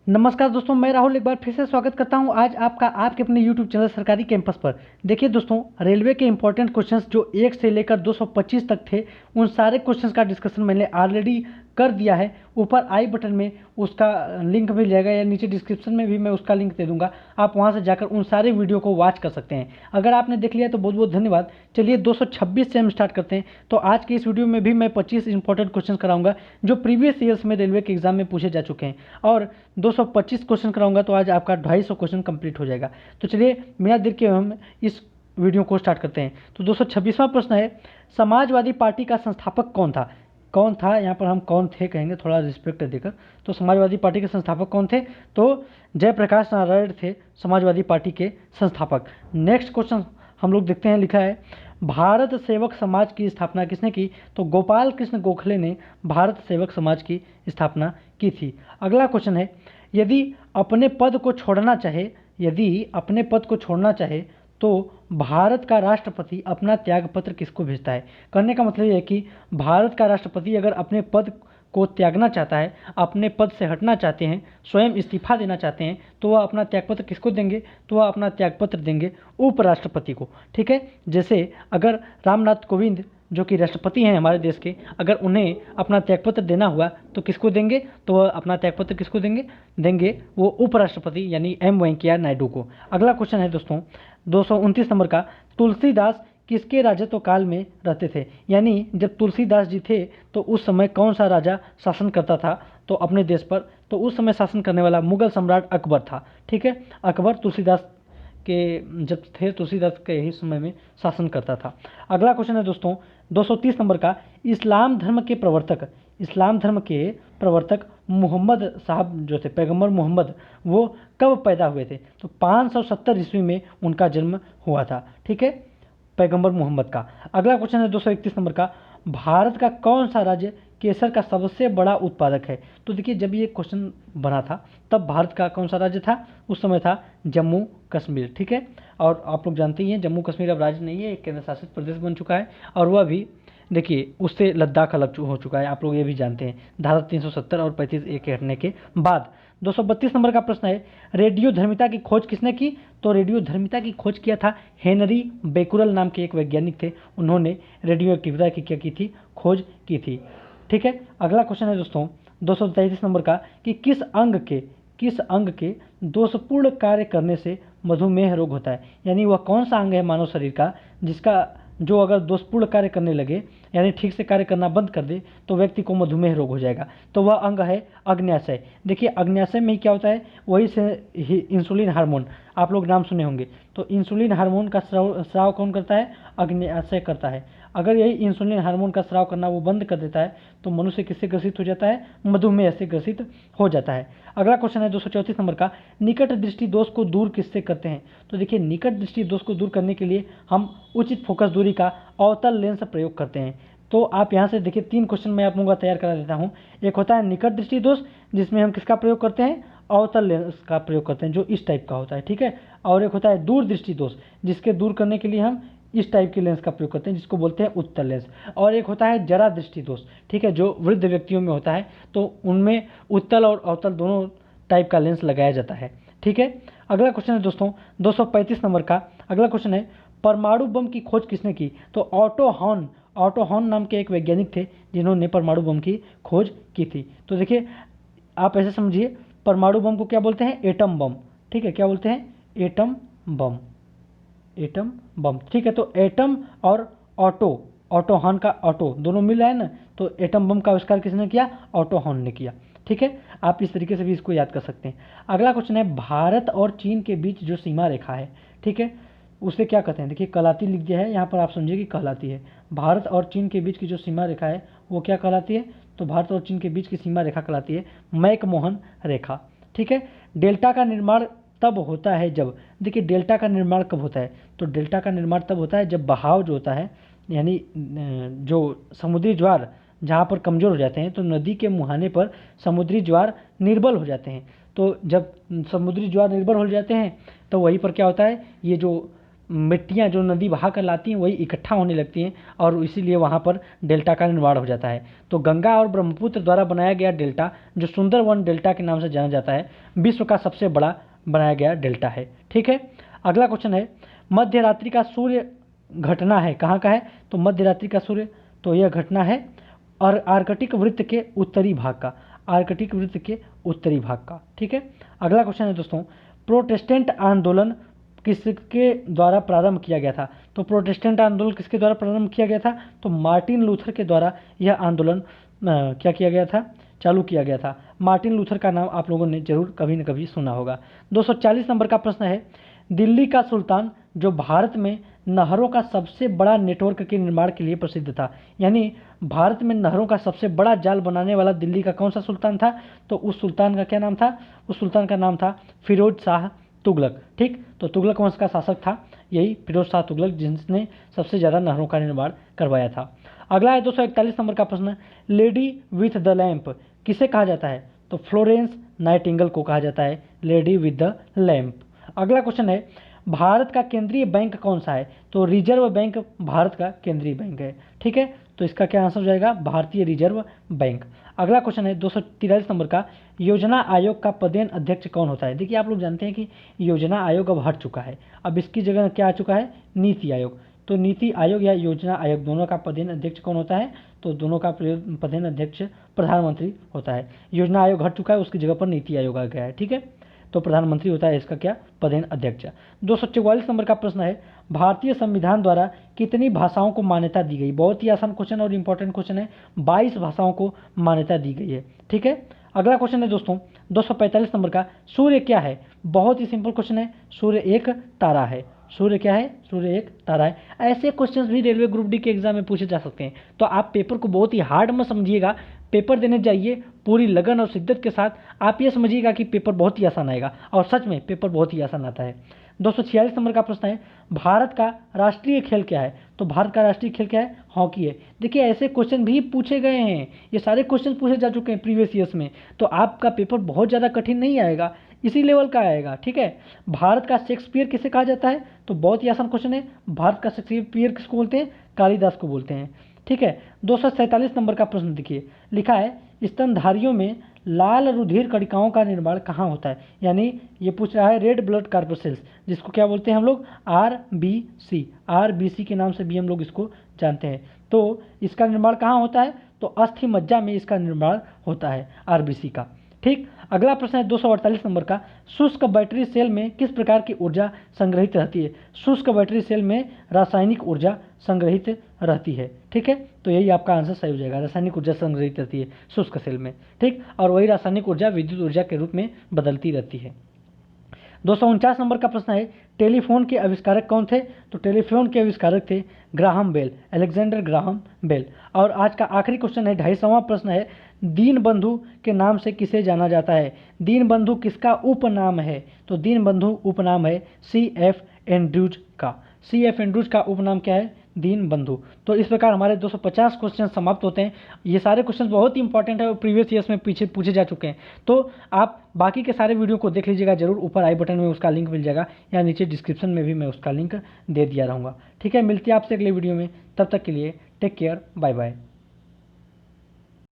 नमस्कार दोस्तों, मैं राहुल एक बार फिर से स्वागत करता हूं आज आपका आपके अपने YouTube चैनल सरकारी कैंपस पर। देखिए दोस्तों, रेलवे के इंपॉर्टेंट क्वेश्चंस जो 1 से लेकर 225 तक थे, उन सारे क्वेश्चंस का डिस्कशन मैंने ऑलरेडी कर दिया है। ऊपर आई बटन में उसका लिंक मिल जाएगा या नीचे डिस्क्रिप्शन में भी मैं उसका लिंक दे दूंगा। आप वहां से जाकर उन सारे वीडियो को वॉच कर सकते हैं। अगर आपने देख लिया तो बहुत बहुत धन्यवाद। चलिए 226 से हम स्टार्ट करते हैं। तो आज की इस वीडियो में भी मैं 25 इंपॉर्टेंट क्वेश्चन कराऊंगा जो प्रीवियस ईयर्स में रेलवे के एग्जाम में पूछे जा चुके हैं, और 225 क्वेश्चन कराऊंगा तो आज आपका 250 क्वेश्चन कंप्लीट हो जाएगा। तो चलिए बिना देर के हम इस वीडियो को स्टार्ट करते हैं। तो 226वां प्रश्न है, समाजवादी पार्टी का संस्थापक कौन था? कौन था, यहाँ पर हम कौन थे कहेंगे थोड़ा रिस्पेक्ट देकर। तो समाजवादी पार्टी के संस्थापक कौन थे? तो जयप्रकाश नारायण थे समाजवादी पार्टी के संस्थापक। नेक्स्ट क्वेश्चन हम लोग देखते हैं, लिखा है भारत सेवक समाज की स्थापना किसने की? तो गोपाल कृष्ण गोखले ने भारत सेवक समाज की स्थापना की थी। अगला क्वेश्चन है, यदि अपने पद को छोड़ना चाहे तो भारत का राष्ट्रपति अपना त्यागपत्र किसको भेजता है? कहने का मतलब यह है कि भारत का राष्ट्रपति अगर अपने पद को त्यागना चाहता है, अपने पद से हटना चाहते हैं, स्वयं इस्तीफा देना चाहते हैं, तो वह अपना त्यागपत्र किसको देंगे? तो वह अपना त्यागपत्र देंगे उपराष्ट्रपति को। ठीक है, जैसे अगर रामनाथ कोविंद जो कि राष्ट्रपति हैं हमारे देश के, अगर उन्हें अपना त्यागपत्र देना हुआ तो किसको देंगे? तो वह अपना त्यागपत्र किसको देंगे वो उपराष्ट्रपति यानी एम वेंकैया नायडू को। अगला क्वेश्चन है दोस्तों 229 नंबर का, तुलसीदास किसके राजत्व काल में रहते थे? यानी जब तुलसीदास जी थे तो उस समय कौन सा राजा शासन करता था तो अपने देश पर? तो उस समय शासन करने वाला मुगल सम्राट अकबर था। ठीक है, अकबर तुलसीदास के जब थे, तुलसीदास के यही समय में शासन करता था। अगला क्वेश्चन है दोस्तों 230 नंबर का, इस्लाम धर्म के प्रवर्तक मोहम्मद साहब जो थे, पैगंबर मोहम्मद, वो कब पैदा हुए थे? तो 570 ईस्वी में उनका जन्म हुआ था। ठीक है, पैगंबर मोहम्मद का। अगला क्वेश्चन है 231 नंबर का, भारत का कौन सा राज्य केसर का सबसे बड़ा उत्पादक है? तो देखिए, जब ये क्वेश्चन बना था तब भारत का कौन सा राज्य था? उस समय था जम्मू कश्मीर। ठीक है, और आप लोग जानते ही हैं जम्मू कश्मीर अब राज्य नहीं है, एक केंद्र शासित प्रदेश बन चुका है, और वह भी देखिए उससे लद्दाख अलग हो चुका है, आप लोग ये भी जानते हैं, धारा 370 और 35A के हटने के बाद। 232 नंबर का प्रश्न है, रेडियो धर्मिता की खोज किसने की? तो रेडियो धर्मिता की खोज किया था हेनरी बेकुरल नाम के एक वैज्ञानिक थे, उन्होंने रेडियो एक्टिविटी की क्या की थी? खोज की थी। ठीक है, अगला क्वेश्चन है दोस्तों 233 नंबर का, कि किस अंग के दोषपूर्ण कार्य करने से मधुमेह रोग होता है? यानी वह कौन सा अंग है मानव शरीर का जिसका जो अगर दोषपूर्ण कार्य करने लगे, यानी ठीक से कार्य करना बंद कर दे, तो व्यक्ति को मधुमेह रोग हो जाएगा। तो वह अंग है अग्न्याशय। देखिए, अग्न्याशय में ही क्या होता है, वही से ही इंसुलिन हार्मोन, आप लोग नाम सुने होंगे। तो इंसुलिन हार्मोन का स्राव कौन करता है? अग्न्याशय करता है। अगर यही इंसुलिन हार्मोन का स्राव करना वो बंद कर देता है तो मनुष्य किससे ग्रसित हो जाता है? मधुमेह से ग्रसित हो जाता है। अगला क्वेश्चन है 234 नंबर का, निकट दृष्टि दोष को दूर किससे करते हैं? तो देखिए, निकट दृष्टि दोष को दूर करने के लिए हम उचित फोकस दूरी का अवतल लेंस प्रयोग करते हैं। तो आप यहाँ से देखिए 3 क्वेश्चन मैं आप लोगों का तैयार करा देता हूँ। एक होता है निकट दृष्टि दोष, जिसमें हम किसका प्रयोग करते हैं? अवतल लेंस का प्रयोग करते हैं, जो इस टाइप का होता है। ठीक है, और एक होता है दूर दृष्टि दोष, जिसके दूर करने के लिए हम इस टाइप के लेंस का प्रयोग करते हैं, जिसको बोलते हैं उत्तल लेंस। और एक होता है जरा दृष्टि दोष, ठीक है, जो वृद्ध व्यक्तियों में होता है, तो उनमें उत्तल और अवतल दोनों टाइप का लेंस लगाया जाता है। ठीक है, अगला क्वेश्चन है दोस्तों 235 नंबर का। अगला क्वेश्चन है, परमाणु बम की खोज किसने की? तो ऑटो हॉर्न नाम के एक वैज्ञानिक थे जिन्होंने परमाणु बम की खोज की थी। तो देखिए, आप ऐसे समझिए, परमाणु बम को क्या बोलते हैं? Atom bomb. ठीक है, क्या बोलते हैं? Atom bomb. ठीक है, तो एटम और ऑटो हॉर्न का ऑटो दोनों मिल रहा है ना, तो एटम बम का आविष्कार किसने किया? ऑटो हॉर्न ने किया। ठीक है, आप इस तरीके से भी इसको याद कर सकते हैं। अगला क्वेश्चन है, भारत और चीन के बीच जो सीमा रेखा है, ठीक है, उसे क्या कहते हैं? देखिए, कहलाती लिख दिया है यहाँ पर, आप समझिए कि कहलाती है। भारत और चीन के बीच की जो सीमा रेखा है वो क्या कहलाती है? तो भारत और चीन के बीच की सीमा रेखा कहलाती है मैकमोहन रेखा। ठीक है, डेल्टा का निर्माण तब होता है जब, देखिए डेल्टा का निर्माण कब होता है? तो डेल्टा का निर्माण तब होता है जब बहाव जो होता है, यानी जो समुद्री ज्वार जहाँ पर कमज़ोर हो जाते हैं, तो नदी के मुहाने पर समुद्री ज्वार निर्बल हो जाते हैं। तो जब समुद्री ज्वार निर्बल हो जाते हैं तो वहीं पर क्या होता है, ये जो मिट्टियाँ जो नदी बहा कर लाती हैं वही इकट्ठा होने लगती हैं और इसीलिए वहाँ पर डेल्टा का निर्माण हो जाता है। तो गंगा और ब्रह्मपुत्र द्वारा बनाया गया डेल्टा, जो सुंदरवन डेल्टा के नाम से जाना जाता है, विश्व का सबसे बड़ा बनाया गया डेल्टा है। ठीक है, अगला क्वेश्चन है, मध्य रात्रि का सूर्य घटना है, कहाँ का है? तो मध्य रात्रि का सूर्य, तो यह घटना है और आर्कटिक वृत्त के उत्तरी भाग का, आर्कटिक वृत्त के उत्तरी भाग का। ठीक है, अगला क्वेश्चन है दोस्तों, प्रोटेस्टेंट आंदोलन किसके द्वारा प्रारंभ किया गया था? तो प्रोटेस्टेंट आंदोलन किसके द्वारा प्रारंभ किया गया था? तो मार्टिन लूथर के द्वारा यह आंदोलन क्या किया गया था? चालू किया गया था। मार्टिन लूथर का नाम आप लोगों ने जरूर कभी न कभी सुना होगा। 240 नंबर का प्रश्न है, दिल्ली का सुल्तान जो भारत में नहरों का सबसे बड़ा नेटवर्क के निर्माण के लिए प्रसिद्ध था, यानी भारत में नहरों का सबसे बड़ा जाल बनाने वाला दिल्ली का कौन सा सुल्तान था? तो उस सुल्तान का क्या नाम था? उस सुल्तान का नाम था फिरोज शाह तुगलक। ठीक, तो तुगलक वंश का शासक था यही फिरोज शाह तुगलक, जिसने सबसे ज़्यादा नहरों का निर्माण करवाया था। अगला है 241 नंबर का प्रश्न, लेडी विथ द लैंप किसे कहा जाता है? तो फ्लोरेंस नाइटिंगेल को कहा जाता है लेडी विद द लैंप। अगला क्वेश्चन है, भारत का केंद्रीय बैंक कौन सा है? तो रिजर्व बैंक भारत का केंद्रीय बैंक है। ठीक है, तो इसका क्या आंसर हो जाएगा? भारतीय रिजर्व बैंक। अगला क्वेश्चन है 243 नंबर का, योजना आयोग का पदेन अध्यक्ष कौन होता है? देखिए, आप लोग जानते हैं कि योजना आयोग अब हट चुका है, अब इसकी जगह क्या आ चुका है? नीति आयोग। तो नीति आयोग या योजना आयोग दोनों का पदेन अध्यक्ष कौन होता है? तो दोनों का पदेन अध्यक्ष प्रधानमंत्री होता है। योजना आयोग हट चुका है, उसकी जगह पर नीति आयोग आ गया है। ठीक है, तो प्रधानमंत्री होता है इसका क्या? पदेन अध्यक्ष। 244 नंबर का प्रश्न है, भारतीय संविधान द्वारा कितनी भाषाओं को मान्यता दी गई? बहुत ही आसान क्वेश्चन और इंपॉर्टेंट क्वेश्चन है, 22 भाषाओं को मान्यता दी गई है। ठीक है, अगला क्वेश्चन है दोस्तों 245 नंबर का, सूर्य क्या है? बहुत ही सिंपल क्वेश्चन है, सूर्य एक तारा है। सूर्य क्या है? सूर्य एक तारा है। ऐसे क्वेश्चंस भी रेलवे ग्रुप डी के एग्जाम में पूछे जा सकते हैं, तो आप पेपर को बहुत ही हार्ड मत समझिएगा, पेपर देने जाइए पूरी लगन और शिद्दत के साथ। आप ये समझिएगा कि पेपर बहुत ही आसान आएगा, और सच में पेपर बहुत ही आसान आता है। 246 नंबर का प्रश्न है, भारत का राष्ट्रीय खेल क्या है? तो भारत का राष्ट्रीय खेल क्या है? हॉकी है। देखिए, ऐसे क्वेश्चन भी पूछे गए हैं, ये सारे क्वेश्चन पूछे जा चुके हैं प्रीवियस ईयर्स में, तो आपका पेपर बहुत ज़्यादा कठिन नहीं आएगा, इसी लेवल का आएगा। ठीक है, भारत का शेक्सपियर किसे कहा जाता है? तो बहुत ही आसान क्वेश्चन है, भारत का शेक्सपियर किसको बोलते हैं? कालिदास को बोलते हैं। ठीक है, 247 नंबर का प्रश्न देखिए, लिखा है, स्तनधारियों में लाल रुधिर कणिकाओं का निर्माण कहाँ होता है? यानी ये पूछ रहा है रेड ब्लड कार्पोसेल्स, जिसको क्या बोलते हैं हम लोग? आरबीसी, आरबीसी के नाम से भी हम लोग इसको जानते हैं। तो इसका निर्माण कहाँ होता है? तो अस्थि मज्जा में इसका निर्माण होता है आरबीसी का। ठीक, अगला प्रश्न है 248 नंबर का, शुष्क बैटरी सेल में किस प्रकार की ऊर्जा संग्रहित रहती है? शुष्क बैटरी सेल में रासायनिक ऊर्जा संग्रहित रहती है। ठीक है, तो यही आपका आंसर सही हो जाएगा, रासायनिक ऊर्जा संग्रहित रहती है शुष्क सेल में। ठीक, और वही रासायनिक ऊर्जा विद्युत ऊर्जा के रूप में बदलती रहती है। 249 नंबर का प्रश्न है, टेलीफोन के आविष्कारक कौन थे? तो टेलीफोन के आविष्कारक थे Graham Bell, Alexander Graham Bell. और आज का आखिरी क्वेश्चन है, 250वां प्रश्न है, दीनबंधु के नाम से किसे जाना जाता है? दीनबंधु किसका उपनाम है? तो दीनबंधु उपनाम है C.F. एंड्रूज का। C.F. एंड्रूज का उपनाम क्या है? दीनबंधु। तो इस प्रकार हमारे 250 क्वेश्चन समाप्त होते हैं। ये सारे क्वेश्चन बहुत ही इंपॉर्टेंट है और प्रीवियस ईयर्स में पीछे पूछे जा चुके हैं, तो आप बाकी के सारे वीडियो को देख लीजिएगा जरूर। ऊपर आई बटन में उसका लिंक मिल जाएगा, या नीचे डिस्क्रिप्शन में भी मैं उसका लिंक दे दिया रहूँगा। ठीक है, मिलते हैं आपसे अगले वीडियो में, तब तक के लिए टेक केयर, बाय बाय।